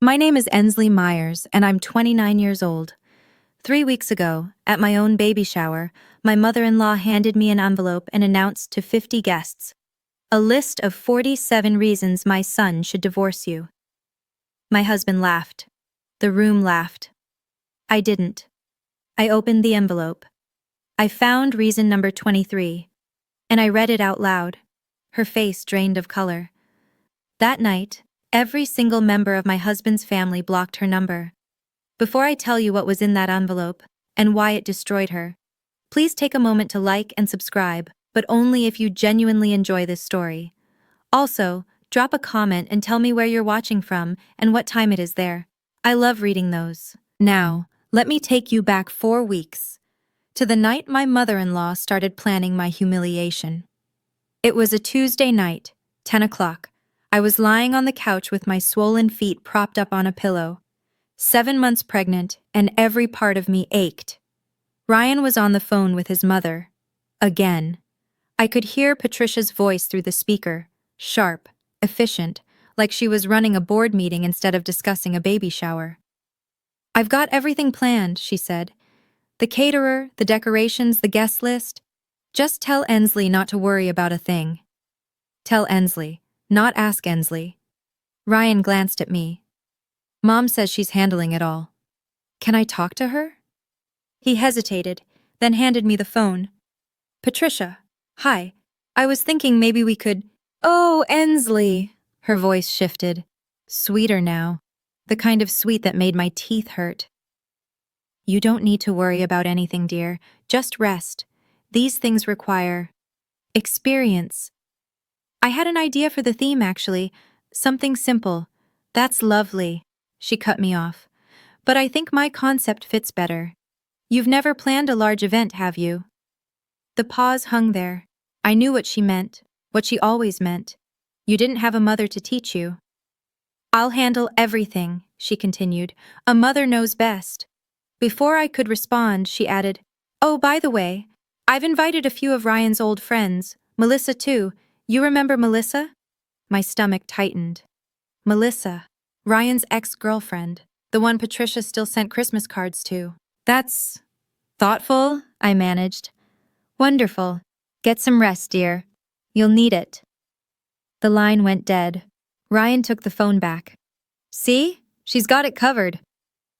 My name is Ensley Myers, and I'm 29 years old. 3 weeks ago, at my own baby shower, my mother-in-law handed me an envelope and announced to 50 guests, a list of 47 reasons my son should divorce you. My husband laughed. The room laughed. I didn't. I opened the envelope. I found reason number 23, and I read it out loud. Her face drained of color. That night, every single member of my husband's family blocked her number. Before I tell you what was in that envelope, and why it destroyed her, please take a moment to like and subscribe, but only if you genuinely enjoy this story. Also, drop a comment and tell me where you're watching from and what time it is there. I love reading those. Now, let me take you back 4 weeks, to the night my mother-in-law started planning my humiliation. It was a Tuesday night, 10 o'clock. I was lying on the couch with my swollen feet propped up on a pillow. 7 months pregnant, and every part of me ached. Ryan was on the phone with his mother. Again. I could hear Patricia's voice through the speaker, sharp, efficient, like she was running a board meeting instead of discussing a baby shower. "I've got everything planned," she said. "The caterer, the decorations, the guest list. Just tell Ensley not to worry about a thing." Tell Ensley, not ask Ensley. Ryan glanced at me. "Mom says she's handling it all. Can I talk to her?" He hesitated, then handed me the phone. "Patricia, hi. I was thinking maybe we could—" "Oh, Ensley." Her voice shifted. Sweeter now. The kind of sweet that made my teeth hurt. "You don't need to worry about anything, dear. Just rest. These things require experience. I had an idea for the theme, actually. Something simple. That's lovely." She cut me off. "But I think my concept fits better. You've never planned a large event, have you?" The pause hung there. I knew what she meant, what she always meant. You didn't have a mother to teach you. "I'll handle everything," she continued. "A mother knows best." Before I could respond, she added, "Oh, by the way, I've invited a few of Ryan's old friends, Melissa too. You remember Melissa?" My stomach tightened. Melissa, Ryan's ex-girlfriend, the one Patricia still sent Christmas cards to. "That's thoughtful," I managed. "Wonderful. Get some rest, dear. You'll need it." The line went dead. Ryan took the phone back. "See? She's got it covered."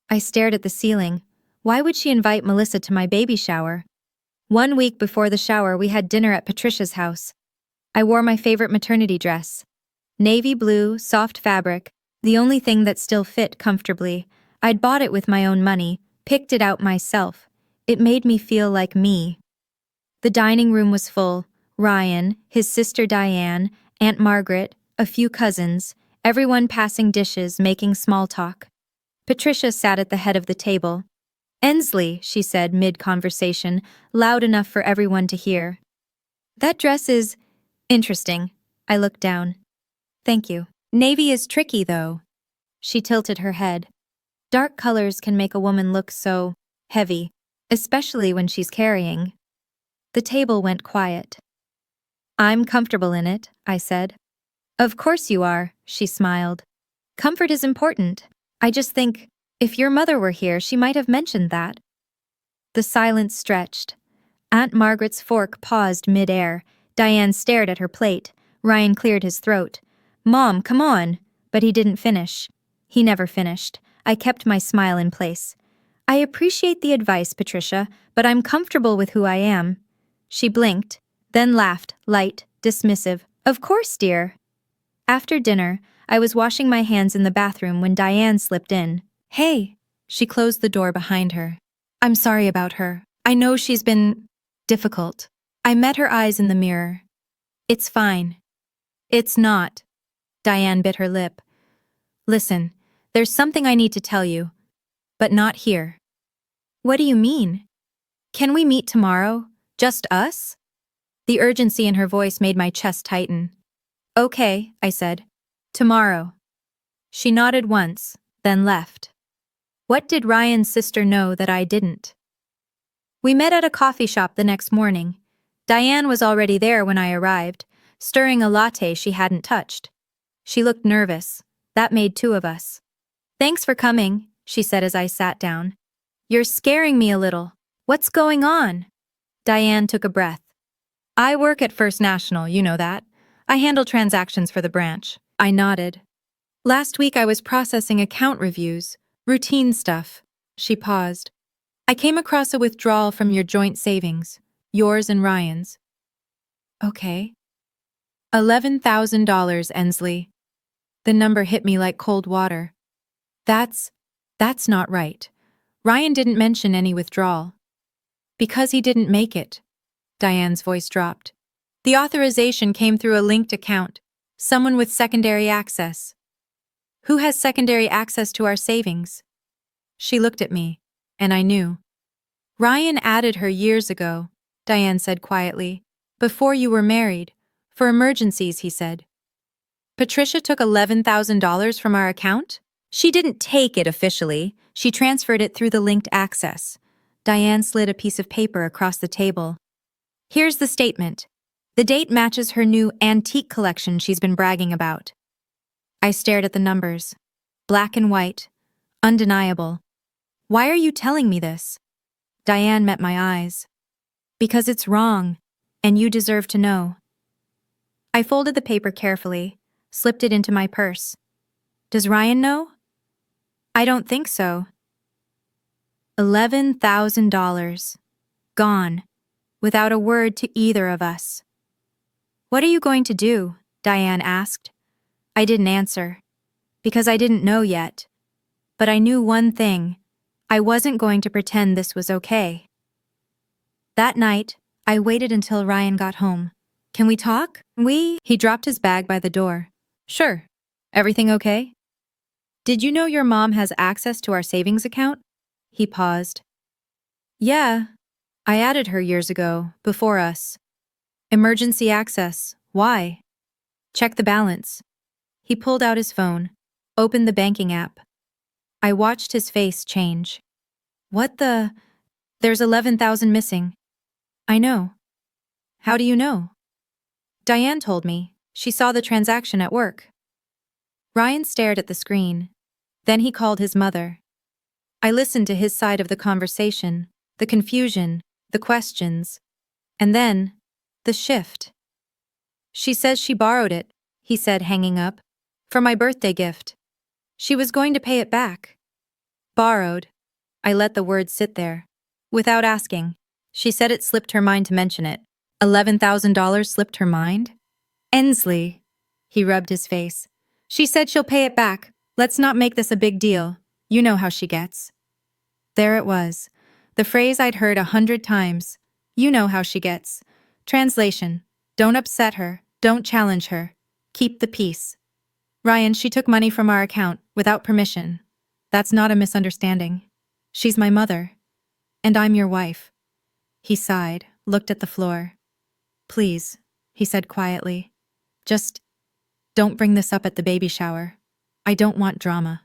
I stared at the ceiling. Why would she invite Melissa to my baby shower? 1 week before the shower, we had dinner at Patricia's house. I wore my favorite maternity dress. Navy blue, soft fabric, the only thing that still fit comfortably. I'd bought it with my own money, picked it out myself. It made me feel like me. The dining room was full. Ryan, his sister Diane, Aunt Margaret, a few cousins, everyone passing dishes, making small talk. Patricia sat at the head of the table. "Ensley," she said mid-conversation, loud enough for everyone to hear. "That dress is interesting." I looked down. "Thank you. Navy is tricky, though." She tilted her head. "Dark colors can make a woman look so heavy, especially when she's carrying." The table went quiet. "I'm comfortable in it," I said. "Of course you are," she smiled. "Comfort is important. I just think, if your mother were here, she might have mentioned that." The silence stretched. Aunt Margaret's fork paused mid-air. Diane stared at her plate. Ryan cleared his throat. "Mom, come on." But he didn't finish. He never finished. I kept my smile in place. "I appreciate the advice, Patricia, but I'm comfortable with who I am." She blinked, then laughed, light, dismissive. "Of course, dear." After dinner, I was washing my hands in the bathroom when Diane slipped in. "Hey." She closed the door behind her. "I'm sorry about her. I know she's been difficult." I met her eyes in the mirror. "It's fine." "It's not." Diane bit her lip. "Listen, there's something I need to tell you, but not here." "What do you mean? Can we meet tomorrow? Just us?" The urgency in her voice made my chest tighten. "Okay," I said. "Tomorrow." She nodded once, then left. What did Ryan's sister know that I didn't? We met at a coffee shop the next morning. Diane was already there when I arrived, stirring a latte she hadn't touched. She looked nervous. That made 2 of us. Thanks for coming, she said as I sat down. You're scaring me a little. What's going on? Diane took a breath. I work at First National, you know that. I handle transactions for the branch. I nodded. Last week I was processing account reviews, routine stuff. She paused. I came across a withdrawal from your joint savings, yours and Ryan's. Okay. $11,000, Ensley. The number hit me like cold water. That's not right. Ryan didn't mention any withdrawal. Because he didn't make it. Diane's voice dropped. The authorization came through a linked account, someone with secondary access. Who has secondary access to our savings? She looked at me, and I knew. Ryan added her years ago, Diane said quietly. Before you were married. For emergencies, he said. Patricia took $11,000 from our account? She didn't take it officially. She transferred it through the linked access. Diane slid a piece of paper across the table. Here's the statement. The date matches her new antique collection she's been bragging about. I stared at the numbers. Black and white. Undeniable. Why are you telling me this? Diane met my eyes. Because it's wrong, and you deserve to know. I folded the paper carefully, slipped it into my purse. Does Ryan know? I don't think so. $11,000. Gone. Without a word to either of us. What are you going to do? Diane asked. I didn't answer. Because I didn't know yet. But I knew one thing. I wasn't going to pretend this was okay. That night, I waited until Ryan got home. Can we talk? He dropped his bag by the door. Sure. Everything okay? Did you know your mom has access to our savings account? He paused. Yeah. I added her years ago, before us. Emergency access. Why? Check the balance. He pulled out his phone, opened the banking app. I watched his face change. What the? There's 11,000 missing. I know. How do you know? Diane told me. She saw the transaction at work. Ryan stared at the screen. Then he called his mother. I listened to his side of the conversation, the confusion, the questions. And then, the shift. She says she borrowed it, he said, hanging up, for my birthday gift. She was going to pay it back. Borrowed. I let the word sit there. Without asking. She said it slipped her mind to mention it. $11,000 slipped her mind? Ensley. He rubbed his face. She said she'll pay it back. Let's not make this a big deal. You know how she gets. There it was. The phrase I'd heard 100 times. You know how she gets. Translation. Don't upset her. Don't challenge her. Keep the peace. Ryan, she took money from our account, without permission. That's not a misunderstanding. She's my mother. And I'm your wife. He sighed, looked at the floor. Please, he said quietly. Just don't bring this up at the baby shower. I don't want drama.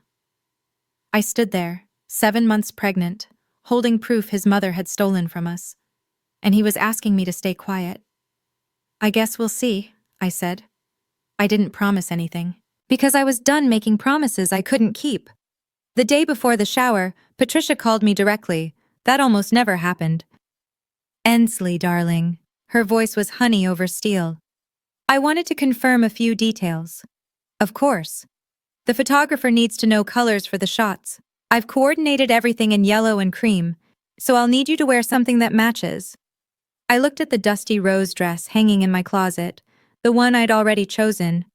I stood there, 7 months pregnant, holding proof his mother had stolen from us. And he was asking me to stay quiet. I guess we'll see, I said. I didn't promise anything, because I was done making promises I couldn't keep. The day before the shower, Patricia called me directly. That almost never happened. Ensley, darling. Her voice was honey over steel. I wanted to confirm a few details. Of course. The photographer needs to know colors for the shots. I've coordinated everything in yellow and cream, so I'll need you to wear something that matches. I looked at the dusty rose dress hanging in my closet, the one I'd already chosen.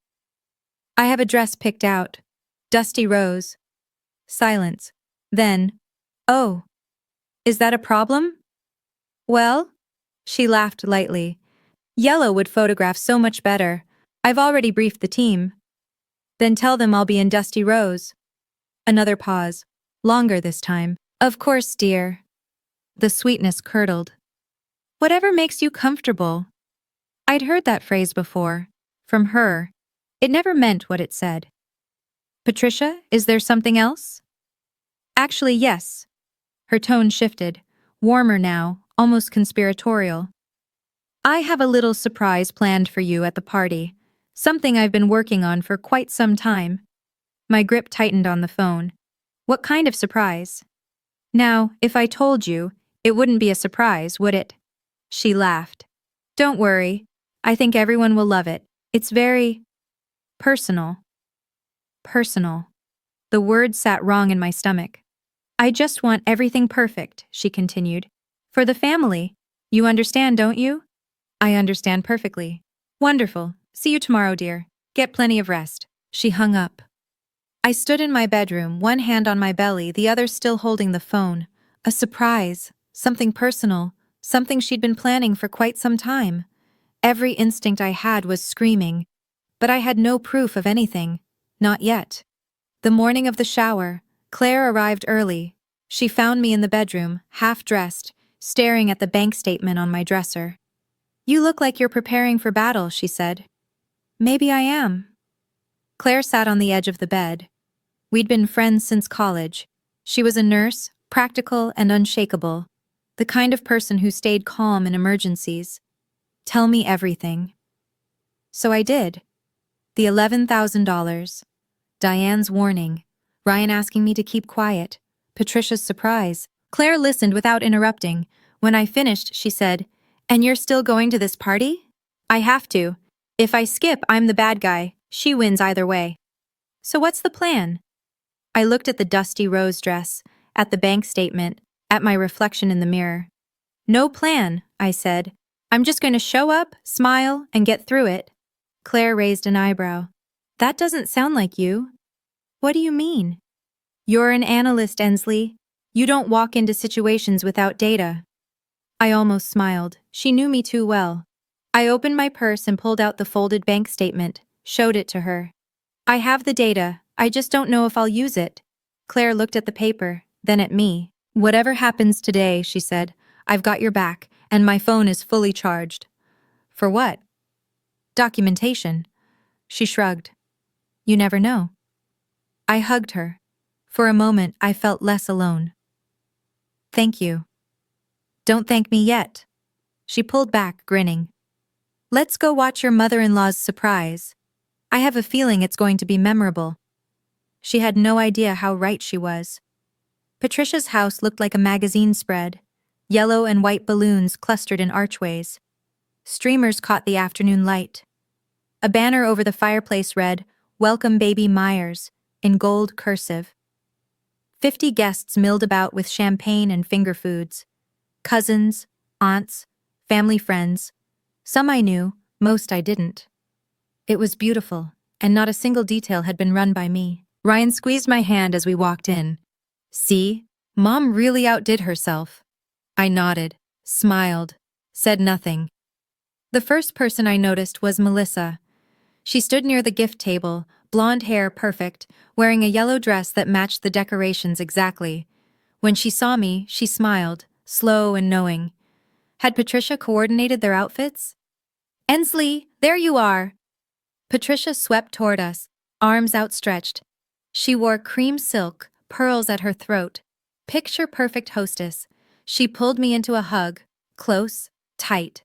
I have a dress picked out. Dusty rose. Silence. Then, oh, is that a problem? Well, she laughed lightly. Yellow would photograph so much better. I've already briefed the team. Then tell them I'll be in dusty rose. Another pause. Longer this time. Of course, dear. The sweetness curdled. Whatever makes you comfortable. I'd heard that phrase before. From her. It never meant what it said. Patricia, is there something else? Actually, yes. Her tone shifted. Warmer now, almost conspiratorial. I have a little surprise planned for you at the party. Something I've been working on for quite some time. My grip tightened on the phone. What kind of surprise? Now, if I told you, it wouldn't be a surprise, would it? She laughed. Don't worry. I think everyone will love it. It's very personal. Personal. The word sat wrong in my stomach. I just want everything perfect, she continued. For the family. You understand, don't you? I understand perfectly. Wonderful. See you tomorrow, dear. Get plenty of rest. She hung up. I stood in my bedroom, one hand on my belly, the other still holding the phone. A surprise. Something personal. Something she'd been planning for quite some time. Every instinct I had was screaming. But I had no proof of anything. Not yet. The morning of the shower, Claire arrived early. She found me in the bedroom, half-dressed, staring at the bank statement on my dresser. You look like you're preparing for battle, she said. Maybe I am. Claire sat on the edge of the bed. We'd been friends since college. She was a nurse, practical and unshakable, the kind of person who stayed calm in emergencies. Tell me everything. So I did. The $11,000. Diane's warning. Ryan asking me to keep quiet. Patricia's surprise. Claire listened without interrupting. When I finished, she said, And you're still going to this party? I have to. If I skip, I'm the bad guy. She wins either way. So what's the plan? I looked at the dusty rose dress, at the bank statement, at my reflection in the mirror. No plan, I said. I'm just going to show up, smile, and get through it. Claire raised an eyebrow. That doesn't sound like you. What do you mean? You're an analyst, Ensley. You don't walk into situations without data. I almost smiled. She knew me too well. I opened my purse and pulled out the folded bank statement, showed it to her. I have the data, I just don't know if I'll use it. Claire looked at the paper, then at me. Whatever happens today, she said, I've got your back, and my phone is fully charged. For what? Documentation. She shrugged. You never know. I hugged her. For a moment, I felt less alone. Thank you. Don't thank me yet. She pulled back, grinning. Let's go watch your mother-in-law's surprise. I have a feeling it's going to be memorable. She had no idea how right she was. Patricia's house looked like a magazine spread. Yellow and white balloons clustered in archways. Streamers caught the afternoon light. A banner over the fireplace read, Welcome Baby Myers, in gold cursive. 50 guests milled about with champagne and finger foods. Cousins, aunts, family friends. Some I knew, most I didn't. It was beautiful, and not a single detail had been run by me. Ryan squeezed my hand as we walked in. See, Mom really outdid herself. I nodded, smiled, said nothing. The first person I noticed was Melissa. She stood near the gift table, blonde hair perfect, wearing a yellow dress that matched the decorations exactly. When she saw me, she smiled, slow and knowing. Had Patricia coordinated their outfits? Ensley, there you are! Patricia swept toward us, arms outstretched. She wore cream silk, pearls at her throat. Picture-perfect hostess. She pulled me into a hug, close, tight.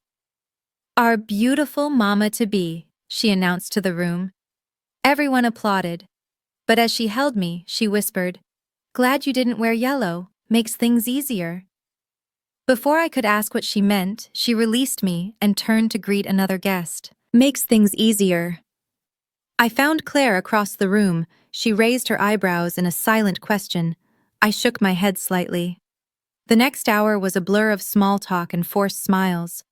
Our beautiful mama-to-be, she announced to the room. Everyone applauded. But as she held me, she whispered, Glad you didn't wear yellow. Makes things easier. Before I could ask what she meant, she released me and turned to greet another guest. Makes things easier. I found Claire across the room. She raised her eyebrows in a silent question. I shook my head slightly. The next hour was a blur of small talk and forced smiles.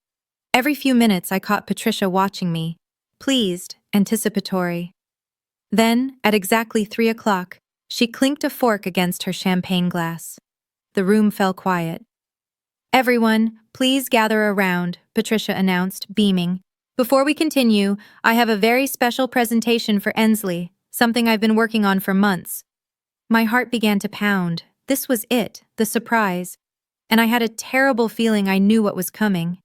Every few minutes I caught Patricia watching me, pleased, anticipatory. Then, at exactly 3 o'clock, she clinked a fork against her champagne glass. The room fell quiet. Everyone, please gather around, Patricia announced, beaming. Before we continue, I have a very special presentation for Ensley, something I've been working on for months. My heart began to pound. This was it, the surprise. And I had a terrible feeling I knew what was coming.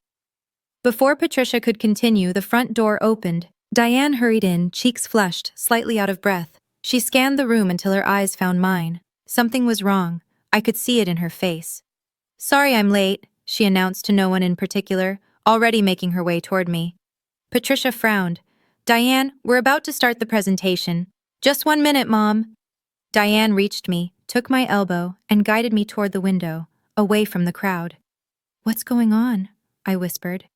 Before Patricia could continue, the front door opened. Diane hurried in, cheeks flushed, slightly out of breath. She scanned the room until her eyes found mine. Something was wrong. I could see it in her face. Sorry I'm late, she announced to no one in particular, already making her way toward me. Patricia frowned. Diane, we're about to start the presentation. Just 1 minute, Mom. Diane reached me, took my elbow, and guided me toward the window, away from the crowd. "What's going on?" I whispered.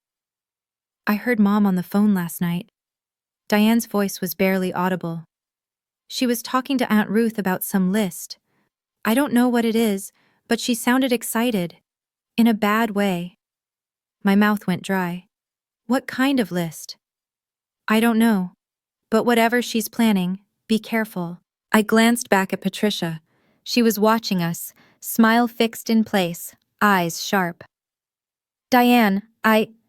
"I heard Mom on the phone last night." Diane's voice was barely audible. She was talking to Aunt Ruth about some list. I don't know what it is, but she sounded excited. In a bad way. My mouth went dry. "What kind of list?" "I don't know. But whatever she's planning, be careful." I glanced back at Patricia. She was watching us, smile fixed in place, eyes sharp. "Diane,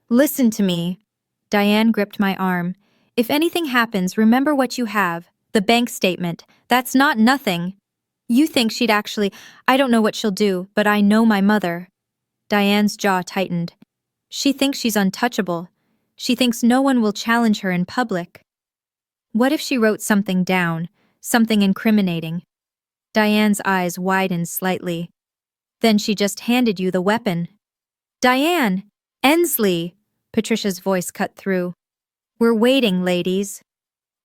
listen to me." Diane gripped my arm. "If anything happens, remember what you have. The bank statement. That's not nothing. You think she'd I don't know what she'll do, but I know my mother." Diane's jaw tightened. "She thinks she's untouchable. She thinks no one will challenge her in public. What if she wrote something down, something incriminating?" Diane's eyes widened slightly. "Then she just handed you the weapon." "Diane! Ensley!" Patricia's voice cut through. "We're waiting, ladies."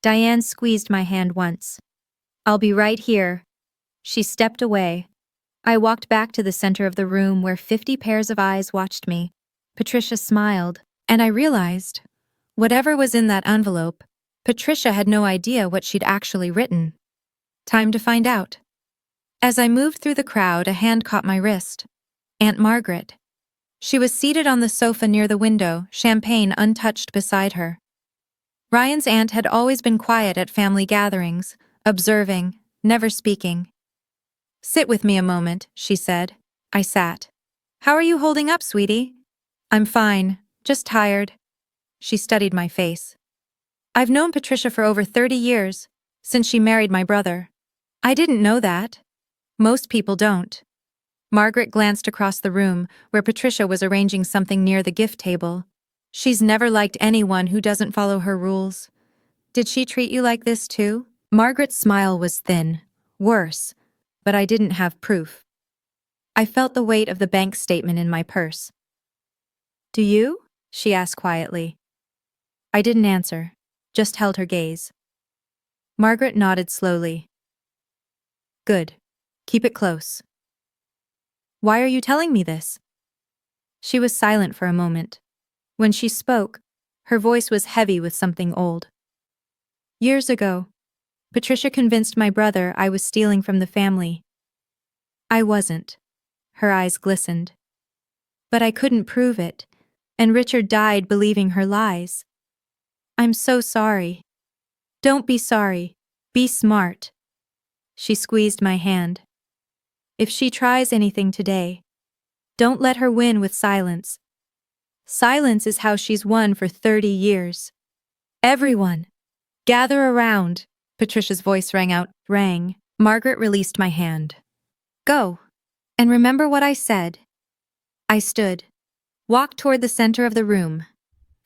Diane squeezed my hand once. "I'll be right here." She stepped away. I walked back to the center of the room where 50 pairs of eyes watched me. Patricia smiled, and I realized, whatever was in that envelope, Patricia had no idea what she'd actually written. Time to find out. As I moved through the crowd, a hand caught my wrist. Aunt Margaret. She was seated on the sofa near the window, champagne untouched beside her. Ryan's aunt had always been quiet at family gatherings, observing, never speaking. "Sit with me a moment," she said. I sat. "How are you holding up, sweetie?" "I'm fine, just tired." She studied my face. "I've known Patricia for over 30 years, since she married my brother." "I didn't know that." "Most people don't." Margaret glanced across the room, where Patricia was arranging something near the gift table. "She's never liked anyone who doesn't follow her rules." "Did she treat you like this too?" Margaret's smile was thin, worse, but I didn't have proof. I felt the weight of the bank statement in my purse. "Do you?" she asked quietly. I didn't answer, just held her gaze. Margaret nodded slowly. "Good. Keep it close." "Why are you telling me this?" She was silent for a moment. When she spoke, her voice was heavy with something old. "Years ago, Patricia convinced my brother I was stealing from the family. I wasn't." Her eyes glistened. "But I couldn't prove it, and Richard died believing her lies. I'm so sorry." "Don't be sorry. Be smart." She squeezed my hand. "If she tries anything today, don't let her win with silence. Silence is how she's won for 30 years. Everyone, gather around." Patricia's voice rang. Margaret released my hand. "Go. And remember what I said." I stood, walked toward the center of the room.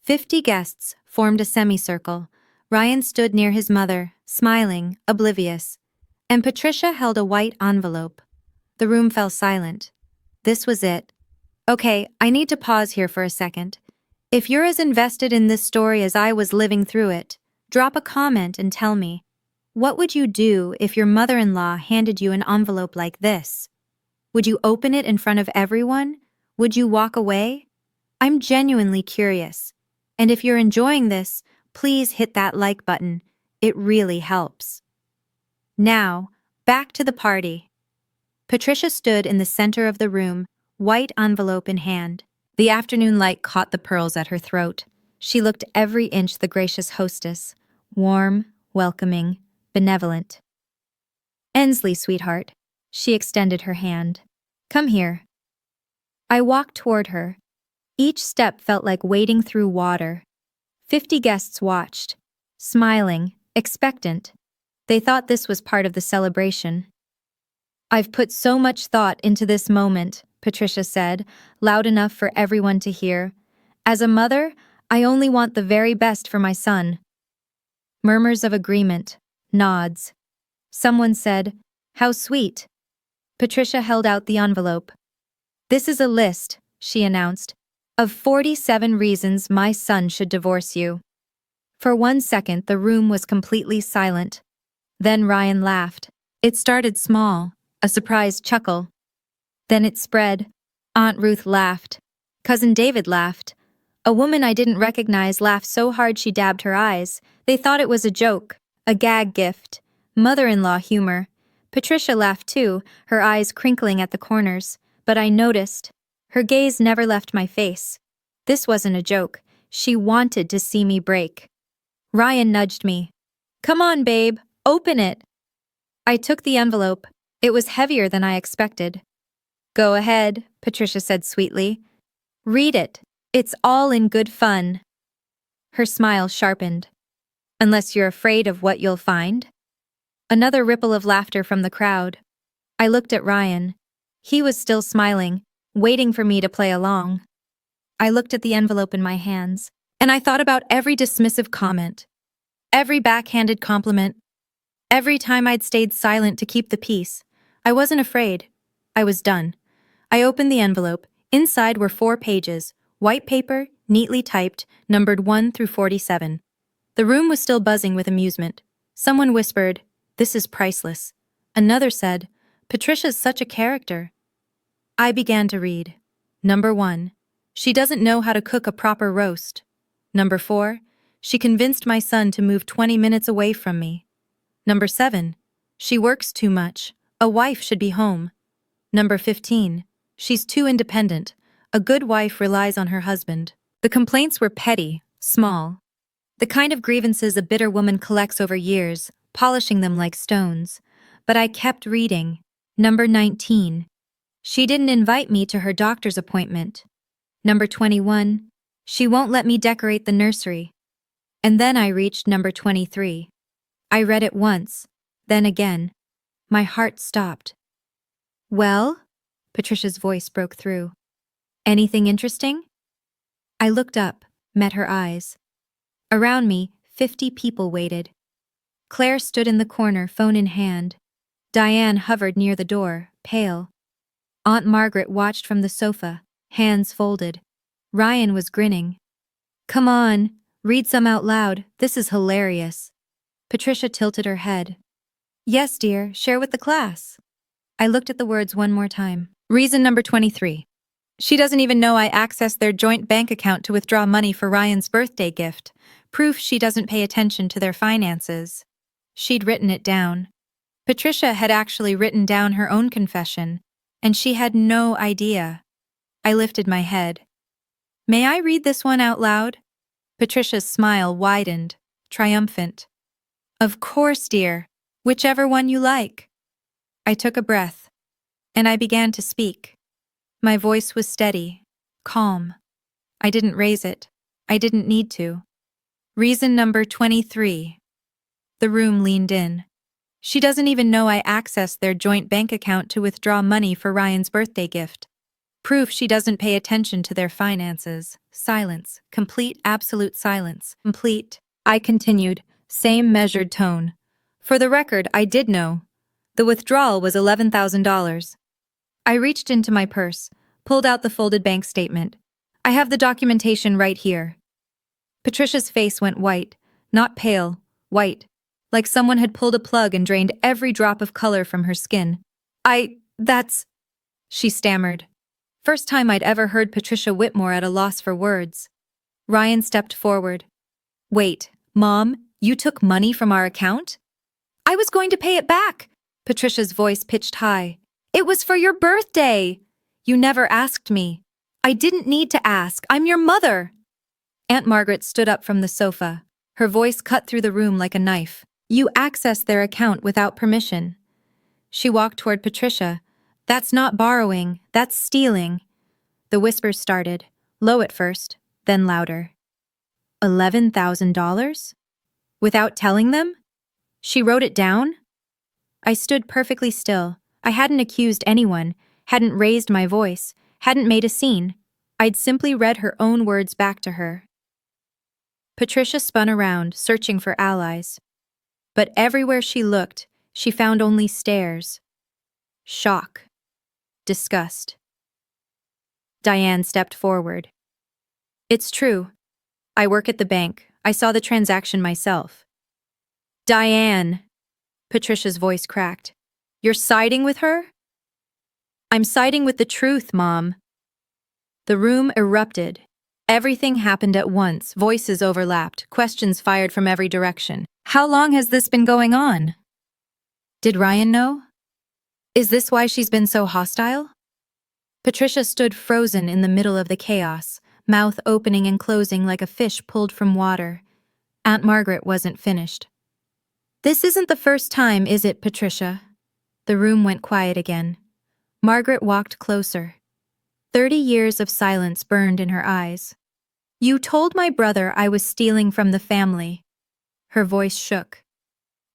50 guests formed a semicircle. Ryan stood near his mother, smiling, oblivious. And Patricia held a white envelope. The room fell silent. This was it. "Okay, I need to pause here for a second. If you're as invested in this story as I was living through it, drop a comment and tell me, what would you do if your mother-in-law handed you an envelope like this? Would you open it in front of everyone? Would you walk away? I'm genuinely curious. And if you're enjoying this, please hit that like button. It really helps. Now, back to the party. Patricia stood in the center of the room, white envelope in hand. The afternoon light caught the pearls at her throat. She looked every inch the gracious hostess, warm, welcoming, benevolent. "Ensley, sweetheart." She extended her hand. "Come here." I walked toward her. Each step felt like wading through water. 50 guests watched, smiling, expectant. They thought this was part of the celebration. "I've put so much thought into this moment," Patricia said, loud enough for everyone to hear. "As a mother, I only want the very best for my son." Murmurs of agreement, nods. Someone said, "How sweet." Patricia held out the envelope. "This is a list," she announced, "of 47 reasons my son should divorce you." For 1 second, the room was completely silent. Then Ryan laughed. "It started small," A surprised chuckle. Then it spread. Aunt Ruth laughed. Cousin David laughed. A woman I didn't recognize laughed so hard she dabbed her eyes. They thought it was a joke, a gag gift. Mother-in-law humor. Patricia laughed too, her eyes crinkling at the corners. But I noticed. Her gaze never left my face. This wasn't a joke. She wanted to see me break. Ryan nudged me. "Come on, babe, open it." I took the envelope. It was heavier than I expected. "Go ahead," Patricia said sweetly. "Read it. It's all in good fun." Her smile sharpened. "Unless you're afraid of what you'll find?" Another ripple of laughter from the crowd. I looked at Ryan. He was still smiling, waiting for me to play along. I looked at the envelope in my hands, and I thought about every dismissive comment, every backhanded compliment, every time I'd stayed silent to keep the peace. I wasn't afraid. I was done. I opened the envelope. Inside were 4 pages, white paper, neatly typed, numbered 1 through 47. The room was still buzzing with amusement. Someone whispered, "This is priceless." Another said, "Patricia's such a character." I began to read. Number 1. She doesn't know how to cook a proper roast. Number 4. She convinced my son to move 20 minutes away from me. Number 7. She works too much. A wife should be home. Number 15. She's too independent. A good wife relies on her husband. The complaints were petty, small. The kind of grievances a bitter woman collects over years, polishing them like stones. But I kept reading. Number 19. She didn't invite me to her doctor's appointment. Number 21. She won't let me decorate the nursery. And then I reached number 23. I read it once, then again. My heart stopped. "Well?" Patricia's voice broke through. "Anything interesting?" I looked up, met her eyes. Around me, 50 people waited. Claire stood in the corner, phone in hand. Diane hovered near the door, pale. Aunt Margaret watched from the sofa, hands folded. Ryan was grinning. "Come on, read some out loud. This is hilarious." Patricia tilted her head. "Yes, dear, share with the class." I looked at the words one more time. Reason number 23. She doesn't even know I accessed their joint bank account to withdraw money for Ryan's birthday gift. Proof she doesn't pay attention to their finances. She'd written it down. Patricia had actually written down her own confession, and she had no idea. I lifted my head. "May I read this one out loud?" Patricia's smile widened, triumphant. "Of course, dear. Whichever one you like." I took a breath, and I began to speak. My voice was steady, calm. I didn't raise it. I didn't need to. Reason number 23. The room leaned in. She doesn't even know I accessed their joint bank account to withdraw money for Ryan's birthday gift. Proof she doesn't pay attention to their finances. Silence. Complete, absolute silence. Complete. I continued, same measured tone. For the record, I did know. The withdrawal was $11,000. I reached into my purse, pulled out the folded bank statement. "I have the documentation right here." Patricia's face went white, not pale, white, like someone had pulled a plug and drained every drop of color from her skin. That's... She stammered. First time I'd ever heard Patricia Whitmore at a loss for words. Ryan stepped forward. "Wait, Mom, you took money from our account?" "I was going to pay it back." Patricia's voice pitched high. "It was for your birthday." "You never asked me." "I didn't need to ask. I'm your mother." Aunt Margaret stood up from the sofa. Her voice cut through the room like a knife. "You accessed their account without permission." She walked toward Patricia. "That's not borrowing, that's stealing." The whispers started, low at first, then louder. $11,000? Without telling them? She wrote it down? I stood perfectly still. I hadn't accused anyone, hadn't raised my voice, hadn't made a scene. I'd simply read her own words back to her. Patricia spun around, searching for allies. But everywhere she looked, she found only stares. Shock. Disgust. Diane stepped forward. "It's true. I work at the bank. I saw the transaction myself." "Diane!" Patricia's voice cracked. "You're siding with her?" I'm siding with the truth, Mom. The room erupted. Everything happened at once, voices overlapped, questions fired from every direction. How long has this been going on? Did Ryan know? Is this why she's been so hostile? Patricia stood frozen in the middle of the chaos, mouth opening and closing like a fish pulled from water. Aunt Margaret wasn't finished. This isn't the first time, is it, Patricia? The room went quiet again. Margaret walked closer. 30 years of silence burned in her eyes. You told my brother I was stealing from the family. Her voice shook.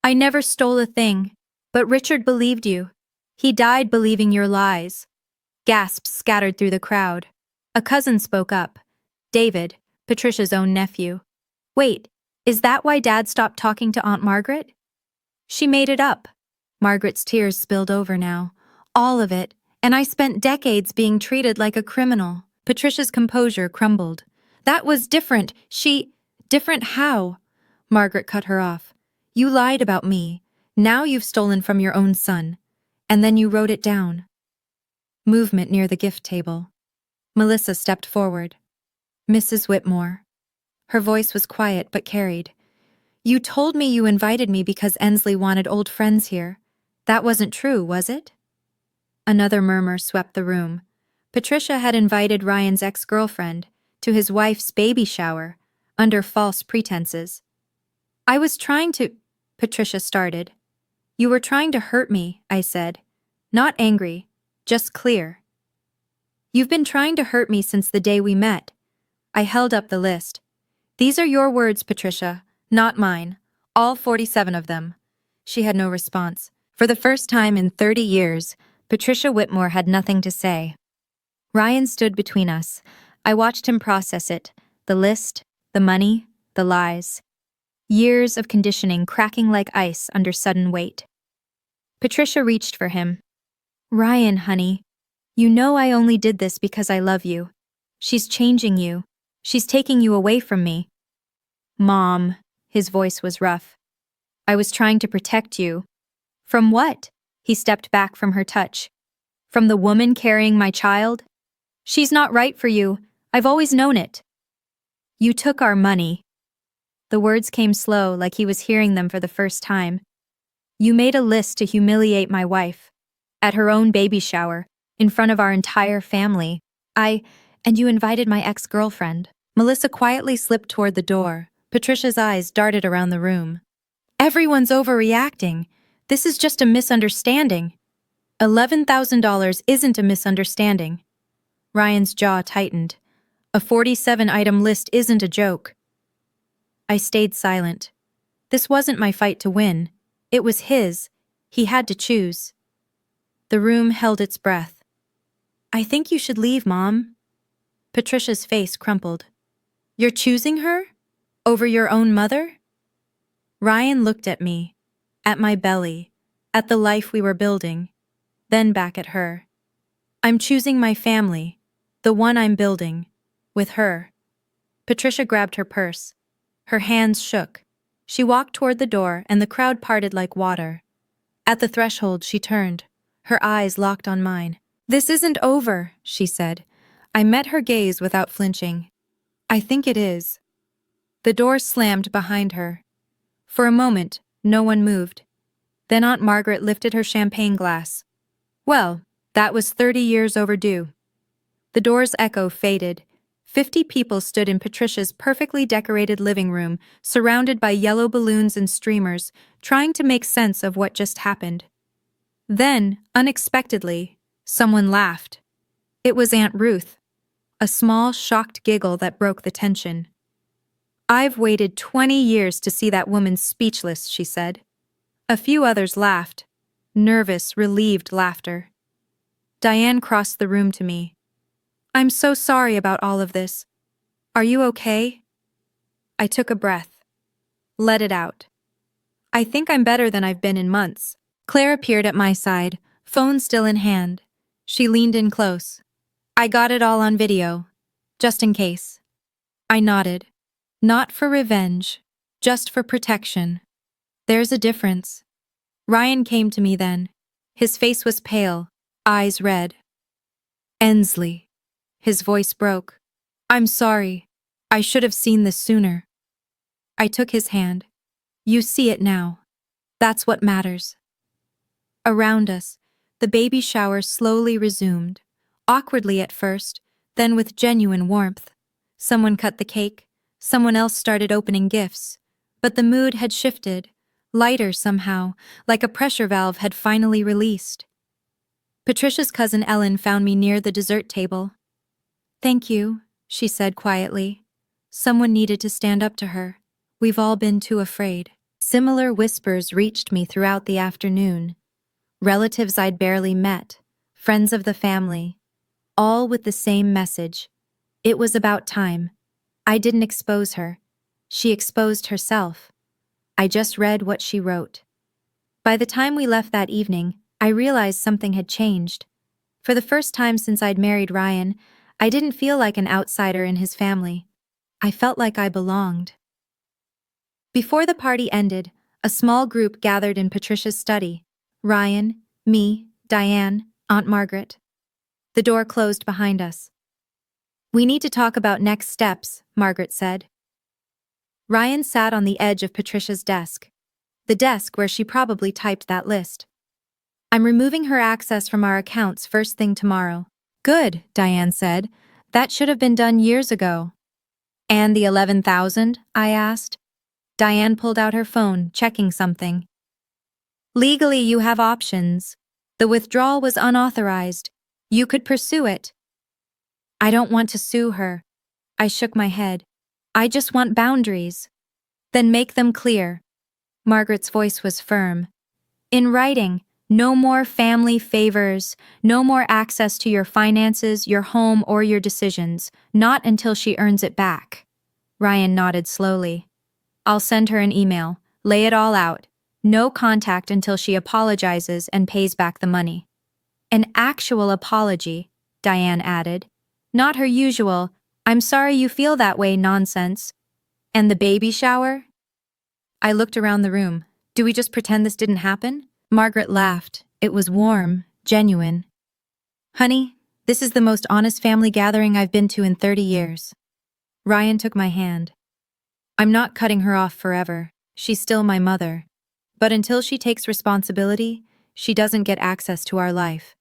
I never stole a thing, but Richard believed you. He died believing your lies. Gasps scattered through the crowd. A cousin spoke up. David, Patricia's own nephew. Wait, is that why Dad stopped talking to Aunt Margaret? She made it up. Margaret's tears spilled over now. All of it, and I spent decades being treated like a criminal. Patricia's composure crumbled. That was different. Different how? Margaret cut her off. You lied about me. Now you've stolen from your own son. And then you wrote it down. Movement near the gift table. Melissa stepped forward. Mrs. Whitmore. Her voice was quiet but carried. You told me you invited me because Ensley wanted old friends here. That wasn't true, was it? Another murmur swept the room. Patricia had invited Ryan's ex-girlfriend to his wife's baby shower under false pretenses. I was trying to... Patricia started. You were trying to hurt me, I said. Not angry, just clear. You've been trying to hurt me since the day we met. I held up the list. These are your words, Patricia, not mine. All 47 of them. She had no response. For the first time in 30 years, Patricia Whitmore had nothing to say. Ryan stood between us. I watched him process it. The list, the money, the lies. Years of conditioning cracking like ice under sudden weight. Patricia reached for him. Ryan, honey, you know I only did this because I love you. She's changing you. She's taking you away from me. Mom, his voice was rough. I was trying to protect you. From what? He stepped back from her touch. From the woman carrying my child? She's not right for you. I've always known it. You took our money. The words came slow, like he was hearing them for the first time. You made a list to humiliate my wife. At her own baby shower, in front of our entire family. And you invited my ex-girlfriend. Melissa quietly slipped toward the door. Patricia's eyes darted around the room. Everyone's overreacting. This is just a misunderstanding. $11,000 isn't a misunderstanding. Ryan's jaw tightened. A 47-item list isn't a joke. I stayed silent. This wasn't my fight to win. It was his. He had to choose. The room held its breath. I think you should leave, Mom. Patricia's face crumpled. You're choosing her? Over your own mother? Ryan looked at me, at my belly, at the life we were building, then back at her. I'm choosing my family, the one I'm building, with her. Patricia grabbed her purse. Her hands shook. She walked toward the door and the crowd parted like water. At the threshold, she turned, her eyes locked on mine. This isn't over, she said. I met her gaze without flinching. I think it is. The door slammed behind her. For a moment, no one moved. Then Aunt Margaret lifted her champagne glass. Well, that was 30 years overdue. The door's echo faded. 50 people stood in Patricia's perfectly decorated living room, surrounded by yellow balloons and streamers, trying to make sense of what just happened. Then, unexpectedly, someone laughed. It was Aunt Ruth. A small, shocked giggle that broke the tension. I've waited 20 years to see that woman speechless, she said. A few others laughed. Nervous, relieved laughter. Diane crossed the room to me. I'm so sorry about all of this. Are you okay? I took a breath. Let it out. I think I'm better than I've been in months. Claire appeared at my side, phone still in hand. She leaned in close. I got it all on video, just in case. I nodded. Not for revenge, just for protection. There's a difference. Ryan came to me then. His face was pale, eyes red. Ensley. His voice broke. I'm sorry. I should have seen this sooner. I took his hand. You see it now. That's what matters. Around us, the baby shower slowly resumed, awkwardly at first, then with genuine warmth. Someone cut the cake, someone else started opening gifts, but the mood had shifted, lighter somehow, like a pressure valve had finally released. Patricia's cousin Ellen found me near the dessert table. Thank you, she said quietly. Someone needed to stand up to her. We've all been too afraid. Similar whispers reached me throughout the afternoon. Relatives I'd barely met, friends of the family, all with the same message. It was about time. I didn't expose her. She exposed herself. I just read what she wrote. By the time we left that evening, I realized something had changed. For the first time since I'd married Ryan, I didn't feel like an outsider in his family. I felt like I belonged. Before the party ended, a small group gathered in Patricia's study. Ryan, me, Diane, Aunt Margaret. The door closed behind us. We need to talk about next steps, Margaret said. Ryan sat on the edge of Patricia's desk, the desk where she probably typed that list. I'm removing her access from our accounts first thing tomorrow. Good, Diane said. That should have been done years ago. And the 11,000? I asked. Diane pulled out her phone, checking something. Legally, you have options. The withdrawal was unauthorized. You could pursue it. I don't want to sue her. I shook my head. I just want boundaries. Then make them clear. Margaret's voice was firm. In writing, no more family favors, no more access to your finances, your home, or your decisions, not until she earns it back. Ryan nodded slowly. I'll send her an email, lay it all out. No contact until she apologizes and pays back the money. An actual apology, Diane added. Not her usual, I'm sorry you feel that way nonsense. And the baby shower? I looked around the room. Do we just pretend this didn't happen? Margaret laughed. It was warm, genuine. Honey, this is the most honest family gathering I've been to in 30 years. Ryan took my hand. I'm not cutting her off forever. She's still my mother. But until she takes responsibility, she doesn't get access to our life.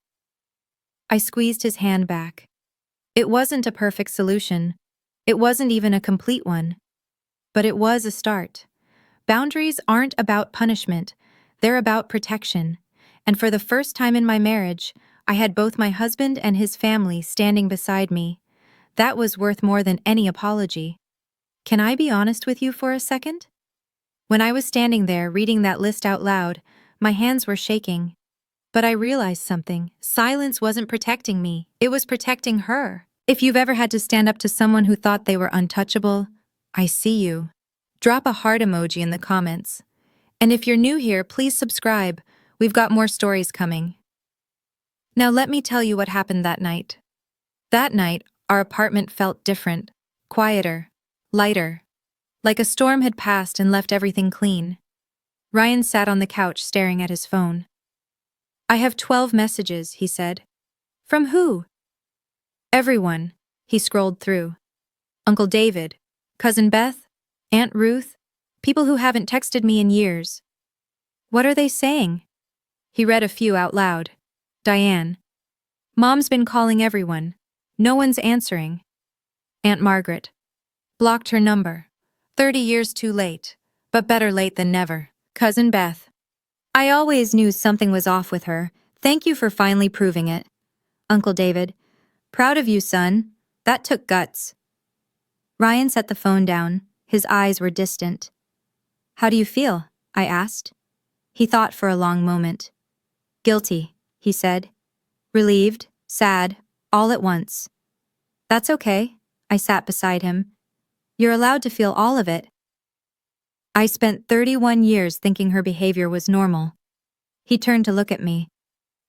I squeezed his hand back. It wasn't a perfect solution. It wasn't even a complete one. But it was a start. Boundaries aren't about punishment. They're about protection. And for the first time in my marriage, I had both my husband and his family standing beside me. That was worth more than any apology. Can I be honest with you for a second? When I was standing there reading that list out loud, my hands were shaking. But I realized something. Silence wasn't protecting me. It was protecting her. If you've ever had to stand up to someone who thought they were untouchable, I see you. Drop a heart emoji in the comments. And if you're new here, please subscribe. We've got more stories coming. Now let me tell you what happened that night. That night, our apartment felt different, quieter, lighter. Like a storm had passed and left everything clean. Ryan sat on the couch staring at his phone. I have 12 messages, he said. From who? Everyone, he scrolled through. Uncle David, Cousin Beth, Aunt Ruth, people who haven't texted me in years. What are they saying? He read a few out loud. Diane. Mom's been calling everyone. No one's answering. Aunt Margaret. Blocked her number. 30 years too late, but better late than never. Cousin Beth. I always knew something was off with her. Thank you for finally proving it. Uncle David. Proud of you, son. That took guts. Ryan set the phone down. His eyes were distant. How do you feel? I asked. He thought for a long moment. Guilty, he said. Relieved, sad, all at once. That's okay. I sat beside him. You're allowed to feel all of it. I spent 31 years thinking her behavior was normal. He turned to look at me.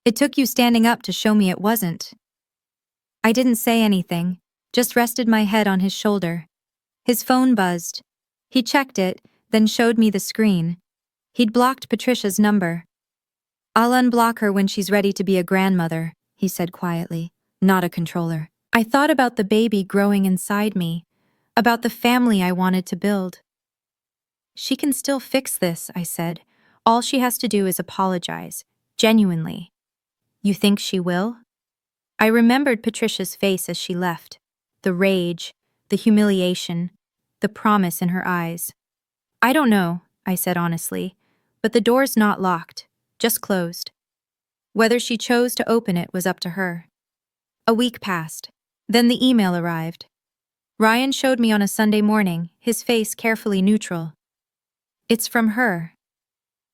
It took you standing up to show me it wasn't. I didn't say anything, just rested my head on his shoulder. His phone buzzed. He checked it, then showed me the screen. He'd blocked Patricia's number. I'll unblock her when she's ready to be a grandmother, he said quietly. not a controller. I thought about the baby growing inside me, about the family I wanted to build. She can still fix this, I said. All she has to do is apologize, genuinely. You think she will? I remembered Patricia's face as she left. The rage, the humiliation, the promise in her eyes. I don't know, I said honestly, but the door's not locked, just closed. Whether she chose to open it was up to her. A week passed. Then the email arrived. Ryan showed me on a Sunday morning, his face carefully neutral. It's from her.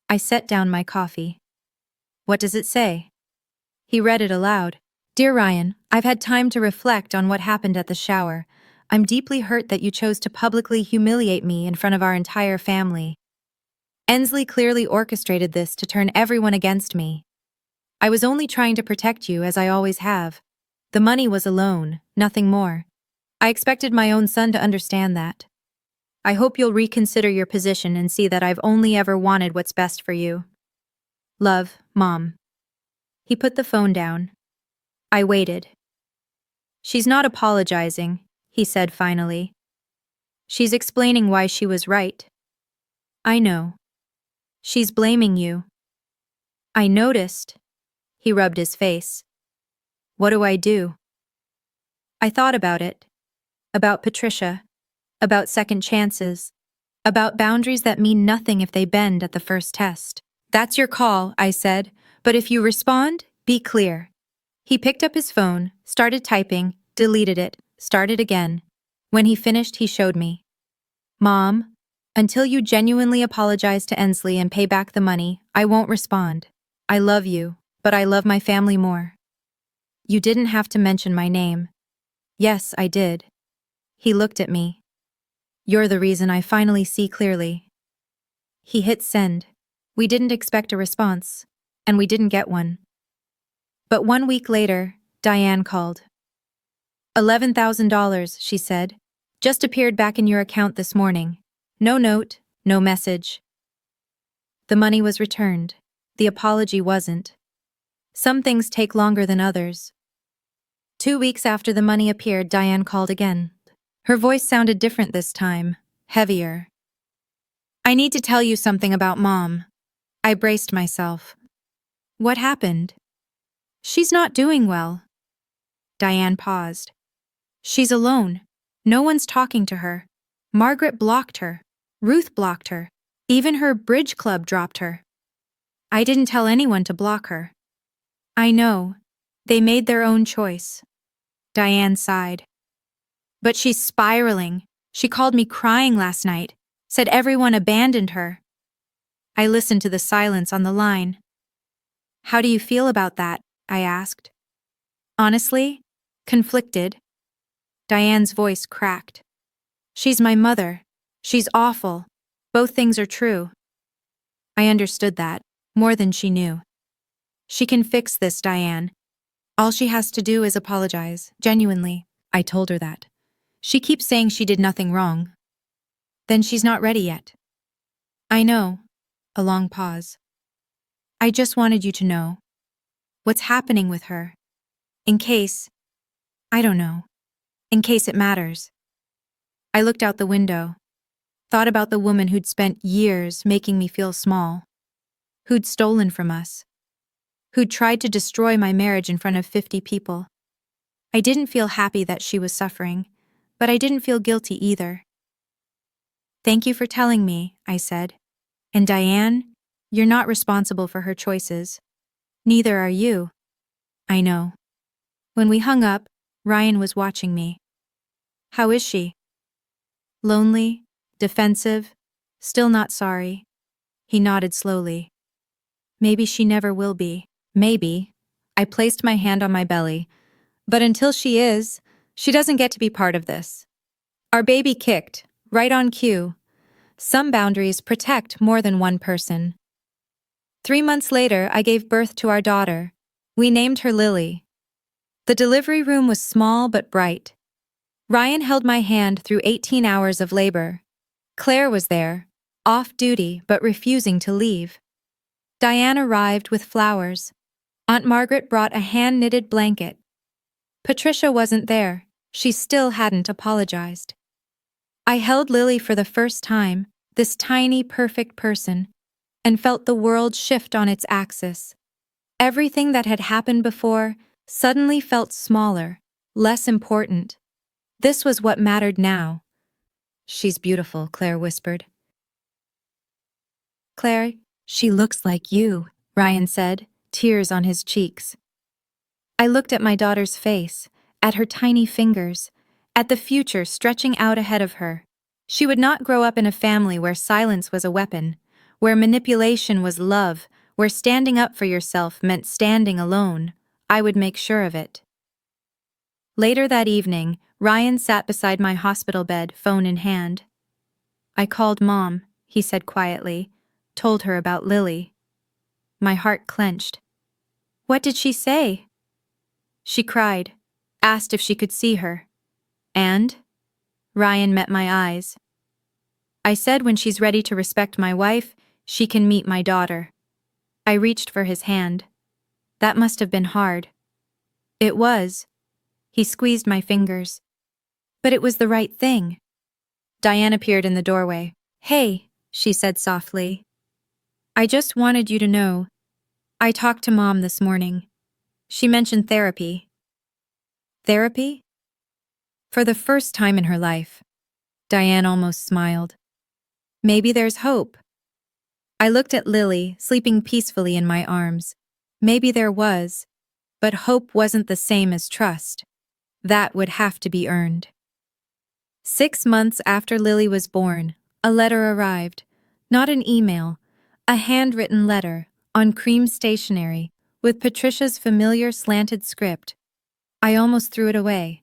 I set down my coffee. What does it say? He read it aloud. Dear Ryan, I've had time to reflect on what happened at the shower. I'm deeply hurt that you chose to publicly humiliate me in front of our entire family. Ensley clearly orchestrated this to turn everyone against me. I was only trying to protect you, as I always have. The money was a loan, nothing more. I expected my own son to understand that. I hope you'll reconsider your position and see that I've only ever wanted what's best for you. Love, Mom. He put the phone down. I waited. She's not apologizing, he said finally. She's explaining why she was right. I know. She's blaming you. I noticed. He rubbed his face. What do I do? I thought about it. About Patricia. About second chances. About boundaries that mean nothing if they bend at the first test. That's your call, I said, but if you respond, be clear. He picked up his phone, started typing, deleted it, started again. When he finished, he showed me. Mom, until you genuinely apologize to Ensley and pay back the money, I won't respond. I love you, but I love my family more. You didn't have to mention my name. Yes, I did. He looked at me. You're the reason I finally see clearly. He hit send. We didn't expect a response, and we didn't get one. But 1 week later, Diane called. $11,000, she said. Just appeared back in your account this morning. No note, no message. The money was returned. The apology wasn't. Some things take longer than others. 2 weeks after the money appeared, Diane called again. Her voice sounded different this time, heavier. I need to tell you something about Mom. I braced myself. What happened? She's not doing well. Diane paused. She's alone. No one's talking to her. Margaret blocked her. Ruth blocked her. Even her bridge club dropped her. I didn't tell anyone to block her. I know. They made their own choice. Diane sighed. But she's spiraling. She called me crying last night, said everyone abandoned her. I listened to the silence on the line. How do you feel about that? I asked. Honestly, conflicted. Diane's voice cracked. She's my mother. She's awful. Both things are true. I understood that, more than she knew. She can fix this, Diane. All she has to do is apologize, genuinely. I told her that. She keeps saying she did nothing wrong. Then she's not ready yet. I know. A long pause. I just wanted you to know. What's happening with her? In case, I don't know. In case it matters. I looked out the window. Thought about the woman who'd spent years making me feel small. Who'd stolen from us. Who'd tried to destroy my marriage in front of 50 people. I didn't feel happy that she was suffering, but I didn't feel guilty either. Thank you for telling me, I said. And Diane, you're not responsible for her choices. Neither are you. I know. When we hung up, Ryan was watching me. How is she? Lonely, defensive, still not sorry. He nodded slowly. Maybe she never will be. Maybe. I placed my hand on my belly. But until she is, she doesn't get to be part of this. Our baby kicked, right on cue. Some boundaries protect more than one person. 3 months later, I gave birth to our daughter. We named her Lily. The delivery room was small but bright. Ryan held my hand through 18 hours of labor. Claire was there, off duty but refusing to leave. Diane arrived with flowers. Aunt Margaret brought a hand-knitted blanket. Patricia wasn't there. She still hadn't apologized. I held Lily for the first time, this tiny, perfect person, and felt the world shift on its axis. Everything that had happened before suddenly felt smaller, less important. This was what mattered now. "She's beautiful," Claire whispered. "Claire, she looks like you," Ryan said, tears on his cheeks. I looked at my daughter's face, at her tiny fingers, at the future stretching out ahead of her. She would not grow up in a family where silence was a weapon, where manipulation was love, where standing up for yourself meant standing alone. I would make sure of it. Later that evening, Ryan sat beside my hospital bed, phone in hand. "I called Mom," he said quietly, "told her about Lily." My heart clenched. "What did she say?" "She cried, asked if she could see her." "And?" Ryan met my eyes. "I said when she's ready to respect my wife, she can meet my daughter." I reached for his hand. "That must have been hard." "It was." He squeezed my fingers. "But it was the right thing." Diane appeared in the doorway. "Hey," she said softly. "I just wanted you to know. I talked to Mom this morning. She mentioned therapy." "Therapy?" For the first time in her life, Diane almost smiled. "Maybe there's hope." I looked at Lily, sleeping peacefully in my arms. Maybe there was, but hope wasn't the same as trust. That would have to be earned. 6 months after Lily was born, a letter arrived. Not an email, a handwritten letter, on cream stationery, with Patricia's familiar slanted script. I almost threw it away.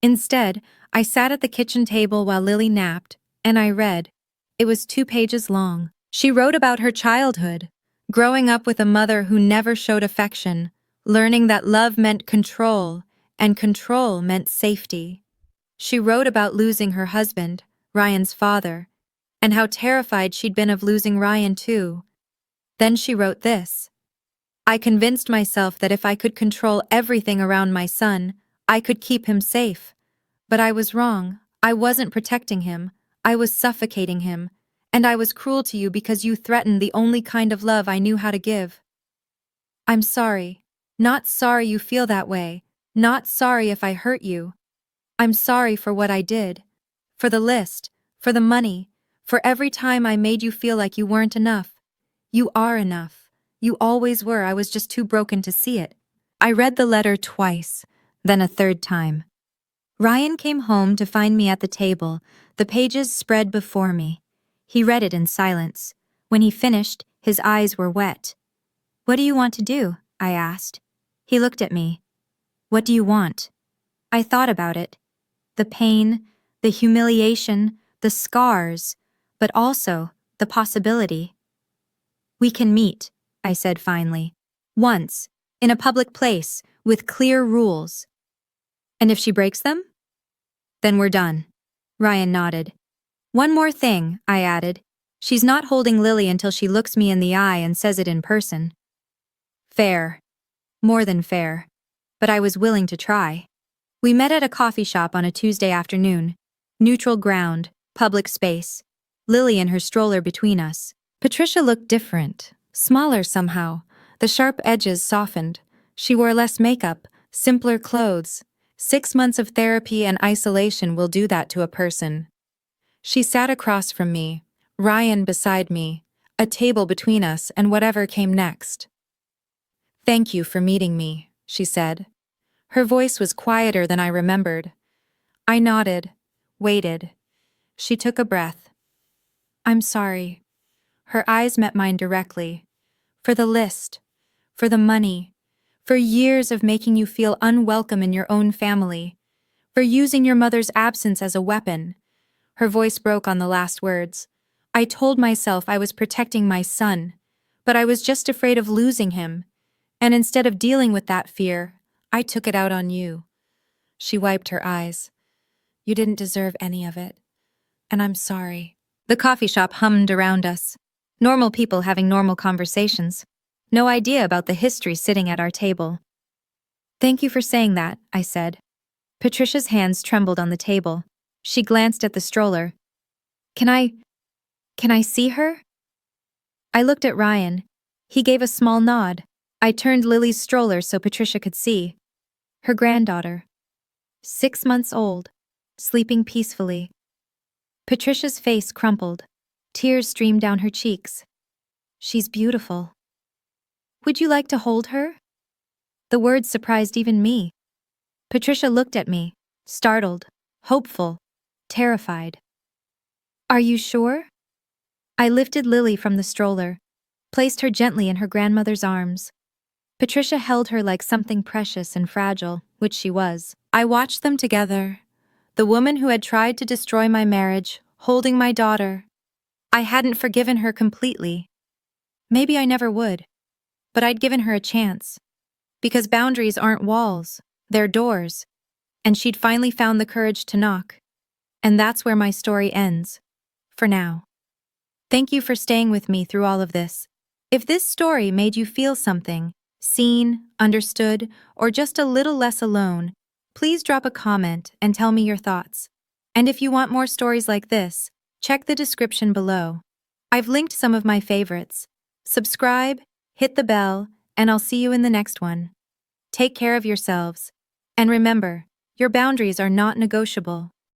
Instead, I sat at the kitchen table while Lily napped, and I read. It was 2 pages long. She wrote about her childhood, growing up with a mother who never showed affection, learning that love meant control, and control meant safety. She wrote about losing her husband, Ryan's father, and how terrified she'd been of losing Ryan too. Then she wrote this. "I convinced myself that if I could control everything around my son, I could keep him safe. But I was wrong. I wasn't protecting him. I was suffocating him. And I was cruel to you because you threatened the only kind of love I knew how to give. I'm sorry. Not sorry you feel that way. Not sorry if I hurt you. I'm sorry for what I did. For the list. For the money. For every time I made you feel like you weren't enough. You are enough. You always were. I was just too broken to see it." I read the letter twice, then a third time. Ryan came home to find me at the table, the pages spread before me. He read it in silence. When he finished, his eyes were wet. "What do you want to do?" I asked. He looked at me. "What do you want?" I thought about it. The pain, the humiliation, the scars, but also the possibility. "We can meet," I said finally. "Once, in a public place, with clear rules." "And if she breaks them?" "Then we're done." Ryan nodded. "One more thing," I added. "She's not holding Lily until she looks me in the eye and says it in person." Fair. More than fair. But I was willing to try. We met at a coffee shop on a Tuesday afternoon. Neutral ground, public space. Lily and her stroller between us. Patricia looked different, smaller somehow. The sharp edges softened. She wore less makeup, simpler clothes. 6 months of therapy and isolation will do that to a person. She sat across from me, Ryan beside me, a table between us and whatever came next. "Thank you for meeting me," she said. Her voice was quieter than I remembered. I nodded, waited. She took a breath. "I'm sorry." Her eyes met mine directly. "For the list. For the money. For years of making you feel unwelcome in your own family. For using your mother's absence as a weapon." Her voice broke on the last words. "I told myself I was protecting my son, but I was just afraid of losing him. And instead of dealing with that fear, I took it out on you." She wiped her eyes. "You didn't deserve any of it. And I'm sorry." The coffee shop hummed around us. Normal people having normal conversations. No idea about the history sitting at our table. Thank you for saying that, I said. Patricia's hands trembled on the table. She glanced at the stroller. Can I see her? I looked at Ryan. He gave a small nod. I turned Lily's stroller so Patricia could see. Her granddaughter. 6 months old. Sleeping peacefully. Patricia's face crumpled. Tears streamed down her cheeks. She's beautiful. Would you like to hold her? The words surprised even me. Patricia looked at me, startled, hopeful, terrified. Are you sure? I lifted Lily from the stroller, placed her gently in her grandmother's arms. Patricia held her like something precious and fragile, which she was. I watched them together. The woman who had tried to destroy my marriage, holding my daughter. I hadn't forgiven her completely. Maybe I never would. But I'd given her a chance. Because boundaries aren't walls, they're doors. And she'd finally found the courage to knock. And that's where my story ends. For now. Thank you for staying with me through all of this. If this story made you feel something, seen, understood, or just a little less alone, please drop a comment and tell me your thoughts. And if you want more stories like this, check the description below. I've linked some of my favorites. Subscribe, hit the bell, and I'll see you in the next one. Take care of yourselves. And remember, your boundaries are not negotiable.